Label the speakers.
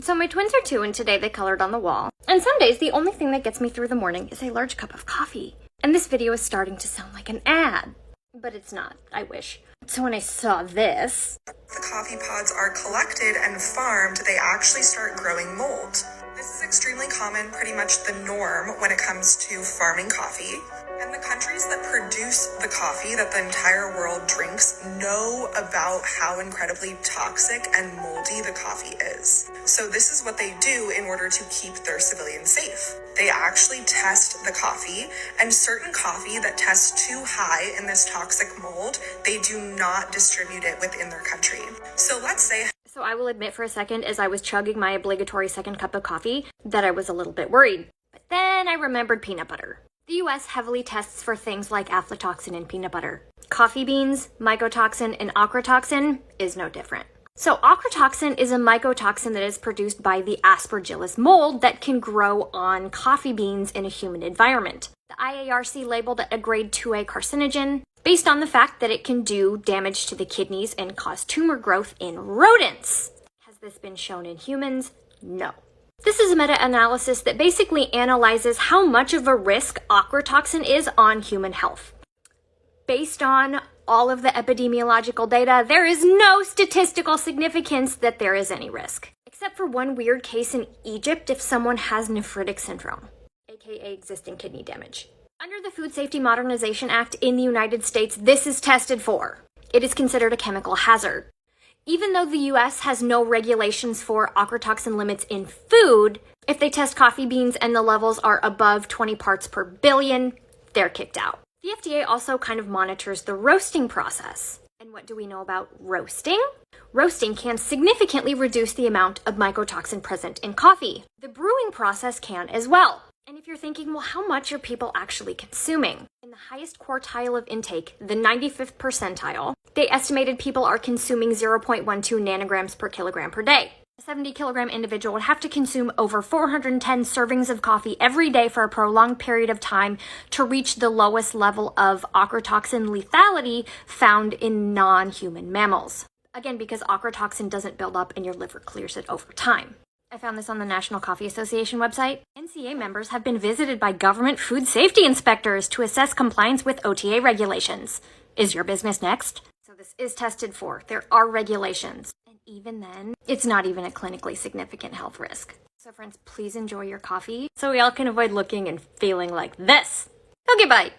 Speaker 1: So my twins are 2 and today they colored on the wall. And some days the only thing that gets me through the morning is a large cup of coffee. And this video is starting to sound like an ad. But it's not, I wish. So when I saw this...
Speaker 2: The coffee pods are collected and farmed, they actually start growing mold. This is extremely common, pretty much the norm when it comes to farming coffee. And the countries that produce the coffee that the entire world drinks know about how incredibly toxic and moldy the coffee is. So this is what they do in order to keep their civilians safe. They actually test the coffee, and certain coffee that tests too high in this toxic mold, they do not distribute it within their country. So let's say...
Speaker 1: So I will admit for a second, as I was chugging my obligatory second cup of coffee, that I was a little bit worried. But then I remembered peanut butter. The US heavily tests for things like aflatoxin in peanut butter. Coffee beans, mycotoxin, and ochratoxin is no different. So ochratoxin is a mycotoxin that is produced by the Aspergillus mold that can grow on coffee beans in a humid environment. The IARC labeled it a grade 2A carcinogen based on the fact that it can do damage to the kidneys and cause tumor growth in rodents. Has this been shown in humans? No. This is a meta-analysis that basically analyzes how much of a risk ochratoxin is on human health. Based on all of the epidemiological data, there is no statistical significance that there is any risk. Except for one weird case in Egypt if someone has nephritic syndrome, aka existing kidney damage. Under the Food Safety Modernization Act in the United States, this is tested for. It is considered a chemical hazard. Even though the US has no regulations for ochratoxin limits in food, if they test coffee beans and the levels are above 20 parts per billion, they're kicked out. The FDA also kind of monitors the roasting process. And what do we know about roasting? Roasting can significantly reduce the amount of mycotoxin present in coffee. The brewing process can as well. And if you're thinking, well, how much are people actually consuming? In the highest quartile of intake, the 95th percentile, they estimated people are consuming 0.12 nanograms per kilogram per day. A 70-kilogram individual would have to consume over 410 servings of coffee every day for a prolonged period of time to reach the lowest level of ochratoxin lethality found in non-human mammals. Again, because ochratoxin doesn't build up and your liver clears it over time. I found this on the National Coffee Association website. NCA members have been visited by government food safety inspectors to assess compliance with OTA regulations. Is your business next? So this is tested for. There are regulations. And even then, it's not even a clinically significant health risk. So friends, please enjoy your coffee so we all can avoid looking and feeling like this. Okay, bye.